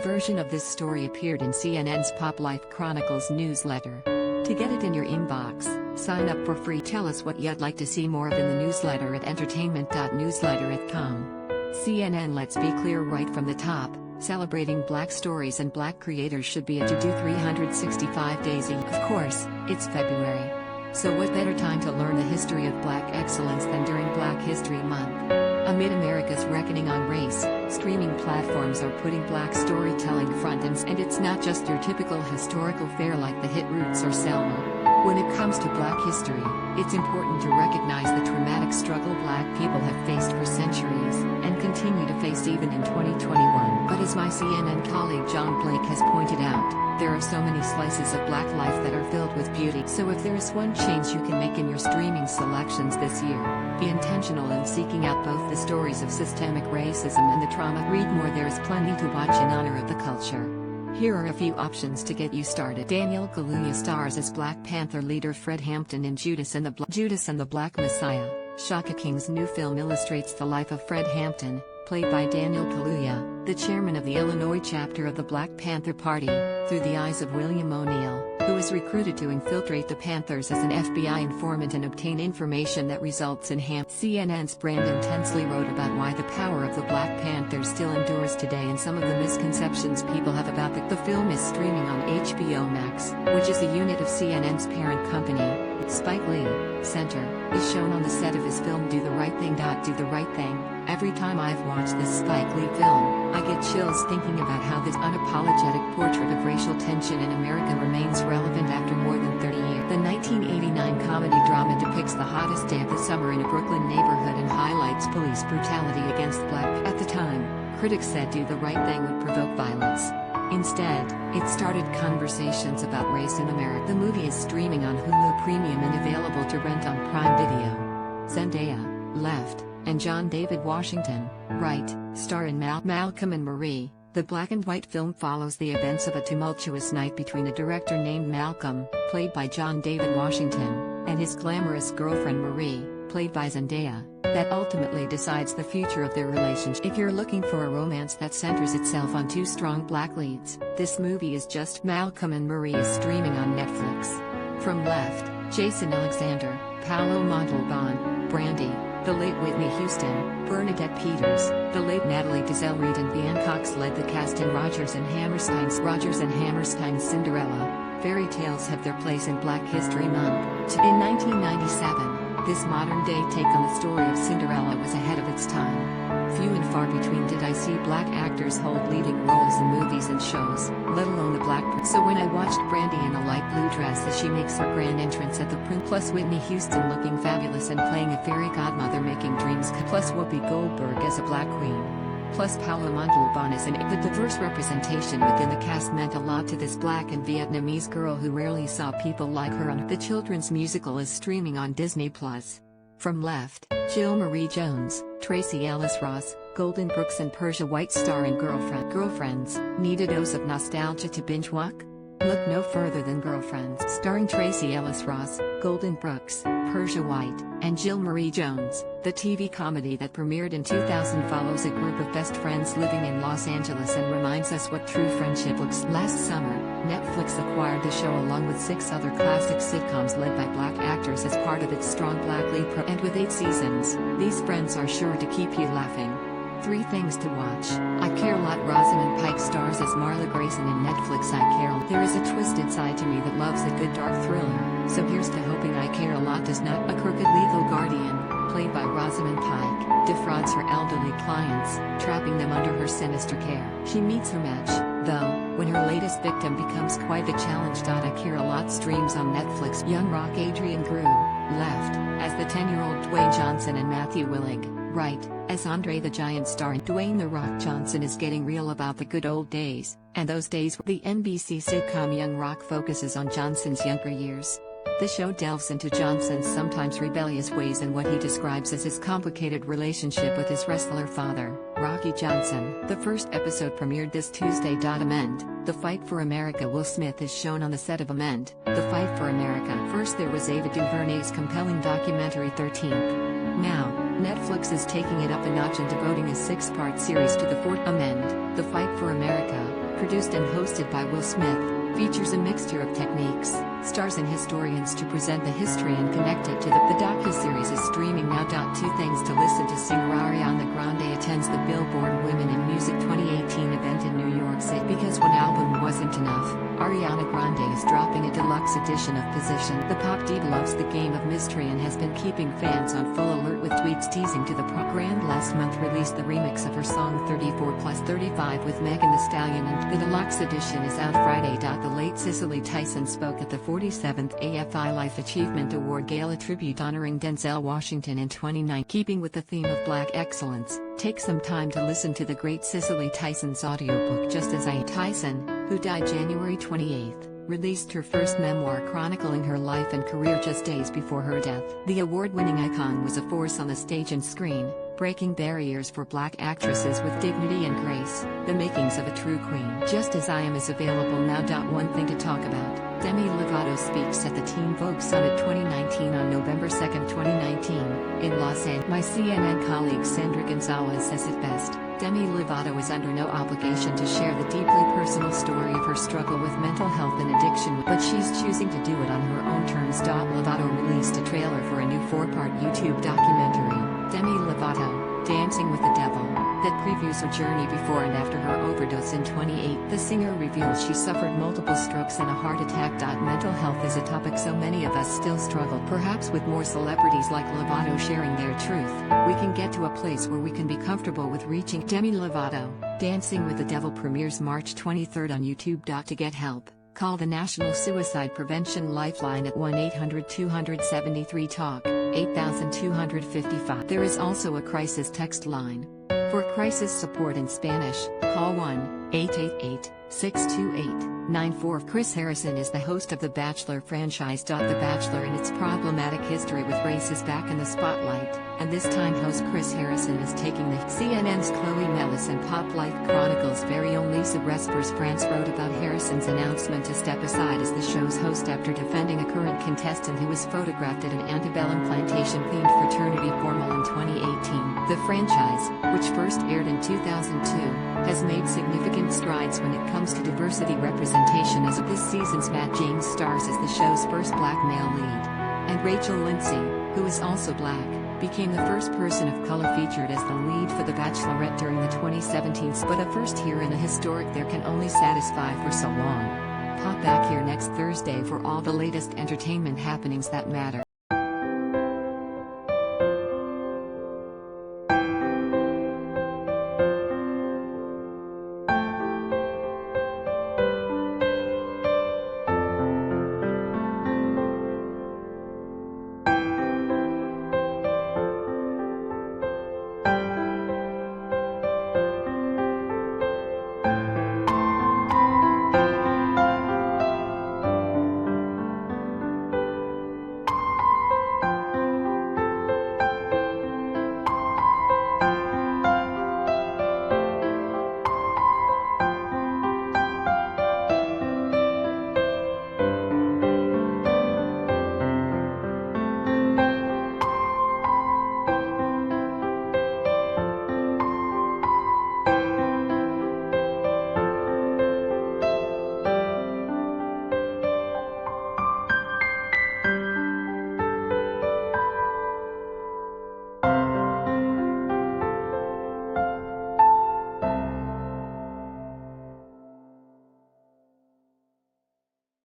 version of this story appeared in CNN's Pop Life Chronicles newsletter. To get it in your inbox, sign up for free. Tell us what you'd like to see more of in the newsletter at entertainment.newsletter.com. CNN. Let's be clear right from the top, celebrating Black stories and Black creators should be a to-do 365 days a year. Of course, it's February. So what better time to learn the history of Black excellence than during Black History Month? Amid America's reckoning on race, streaming platforms are putting Black storytelling front and it's not just your typical historical fare like the hit Roots or Selma. When it comes to Black history, it's important to recognize the traumatic struggle Black people have faced for centuries, and continue to face even in 2021. But as my CNN colleague John Blake has pointed out, there are so many slices of Black life that are filled with beauty. So if there is one change you can make in your streaming selections this year, be intentional in seeking out both the stories of systemic racism and the trauma. Read more. There is plenty to watch in honor of the culture. Here are a few options to get you started. Daniel Kaluuya stars as Black Panther leader Fred Hampton in Judas and the Black Messiah. Shaka King's new film illustrates the life of Fred Hampton, played by Daniel Kaluuya, the chairman of the Illinois chapter of the Black Panther Party, through the eyes of William O'Neill, who is recruited to infiltrate the Panthers as an FBI informant and obtain information that results in CNN's Brandon Tensley wrote about why the power of the Black Panthers still endures today and some of the misconceptions people have about the film is streaming on HBO Max, which is a unit of CNN's parent company. Spike Lee, Center, is shown on the set of his film Do the Right Thing. Do the Right Thing. Every time I've watched this Spike Lee film, I get chills thinking about how this unapologetic portrait of racial tension in America remains relevant after more than 30 years. The 1989 comedy drama depicts the hottest day of the summer in a Brooklyn neighborhood and highlights police brutality against Black. At the time, critics said Do the Right Thing would provoke violence. Instead, it started conversations about race in America. The movie is streaming on Hulu Premium and available to rent on Prime Video. Zendaya, left, and John David Washington, right, star in Malcolm and Marie. The black and white film follows the events of a tumultuous night between a director named Malcolm, played by John David Washington, and his glamorous girlfriend Marie, played by Zendaya, that ultimately decides the future of their relationship. If you're looking for a romance that centers itself on two strong Black leads, this movie is just. Malcolm and Marie is streaming on Netflix. From left, Jason Alexander, Paolo Montalban, Brandy, the late Whitney Houston, Bernadette Peters, the late Natalie Desselle Reid and Bian Cox led the cast in Rodgers and Hammerstein's Cinderella. Fairy tales have their place in Black History Month. In 1997, this modern-day take on the story of Cinderella was ahead of its time. Few and far between did I see Black actors hold leading roles in movies and shows, let alone the Black Prince. So when I watched Brandy in a light blue dress as she makes her grand entrance at the Prince, plus Whitney Houston looking fabulous and playing a fairy godmother making dreams, plus Whoopi Goldberg as a Black queen, plus Paolo Montalban as the diverse representation within the cast meant a lot to this Black and Vietnamese girl who rarely saw people like her on. The children's musical is streaming on Disney+. From left, Jill Marie Jones, Tracee Ellis Ross, Golden Brooks and Persia White star in Girlfriends. Need a dose of nostalgia to binge watch? Look no further than Girlfriends. Starring Tracee Ellis Ross, Golden Brooks, Persia White, and Jill Marie Jones, the TV comedy that premiered in 2000 follows a group of best friends living in Los Angeles and reminds us what true friendship looks like. Last summer, Netflix acquired the show along with 6 other classic sitcoms led by Black actors as part of its strong Black lead and with 8 seasons, these friends are sure to keep you laughing. 3 things to watch. I Care a Lot. Rosamund Pike stars as Marla Grayson in Netflix I Care. There is a twisted side to me that loves a good dark thriller, so here's to hoping I Care a Lot does not. A crooked legal guardian, played by Rosamund Pike, defrauds her elderly clients, trapping them under her sinister care. She meets her match, though, when her latest victim becomes quite the challenge. I Care a Lot streams on Netflix. Young rock Adrian Grew, left, as the 10-year-old Dwayne Johnson and Matthew Willig, right, as Andre the Giant star. Dwayne "The Rock" Johnson is getting real about the good old days, and those days. The NBC sitcom Young Rock focuses on Johnson's younger years. The show delves into Johnson's sometimes rebellious ways and what he describes as his complicated relationship with his wrestler father, Rocky Johnson. The first episode premiered this Tuesday. Amend, The Fight for America. Will Smith is shown on the set of Amend, The Fight for America. First there was Ava DuVernay's compelling documentary 13th. Now, Netflix is taking it up a notch and devoting a 6-part series to the fourth. Amend, The Fight for America, produced and hosted by Will Smith, features a mixture of techniques, stars and historians to present the history and connect it to the docuseries is streaming now. Two things to listen to. Singer Ariana Grande attends the Billboard Women in Music 2018 event in New York City. Because one album wasn't enough, Ariana Grande is dropping a deluxe edition of Position. The pop diva loves the game of mystery and has been keeping fans on full alert with tweets teasing to the program. Last month released the remix of her song 34 plus 35 with Megan Thee Stallion, and the deluxe edition is out Friday. The late Cicely Tyson spoke at the 47th AFI Life Achievement Award Gala tribute honoring Denzel Washington in 2009. Keeping with the theme of Black excellence, take some time to listen to the great Cicely Tyson's audiobook Just As I Am. Tyson, who died January 28, released her first memoir chronicling her life and career just days before her death. The award-winning icon was a force on the stage and screen, breaking barriers for Black actresses with dignity and grace, the makings of a true queen. Just As I Am is available now. One thing to talk about. Demi Lovato speaks at the Teen Vogue Summit 2019 on November 2, 2019, in Los Angeles. My CNN colleague Sandra Gonzalez says it best. Demi Lovato is under no obligation to share the deeply personal story of her struggle with mental health and addiction, but she's choosing to do it on her own terms. Lovato released a trailer for a new 4-part YouTube documentary, Demi Lovato, Dancing with the Devil, that previews her journey before and after her overdose in 2008. The singer reveals she suffered multiple strokes and a heart attack. Mental health is a topic so many of us still struggle. Perhaps with more celebrities like Lovato sharing their truth, we can get to a place where we can be comfortable with reaching. Demi Lovato, Dancing with the Devil premieres March 23 on YouTube. To get help, call the National Suicide Prevention Lifeline at 1-800-273-TALK, 8255. There is also a crisis text line. For crisis support in Spanish, call 1-888-628-94. Chris Harrison is the host of The Bachelor franchise. The Bachelor and its problematic history with race is back in the spotlight, and this time host Chris Harrison is taking the CNN's Chloe Mellis and Pop Life Chronicles' very own Lisa Respers France wrote about Harrison's announcement to step aside as the show's host after defending a current contestant who was photographed at an antebellum plantation-themed fraternity formal in 2018. The franchise, which first aired in 2002, has made significant strides when it comes to diversity representation, as of this season's Matt James stars as the show's first Black male lead. And Rachel Lindsay, who is also Black, became the first person of color featured as the lead for The Bachelorette during the 2017. But a first here in a historic there can only satisfy for so long. Pop back here next Thursday for all the latest entertainment happenings that matter.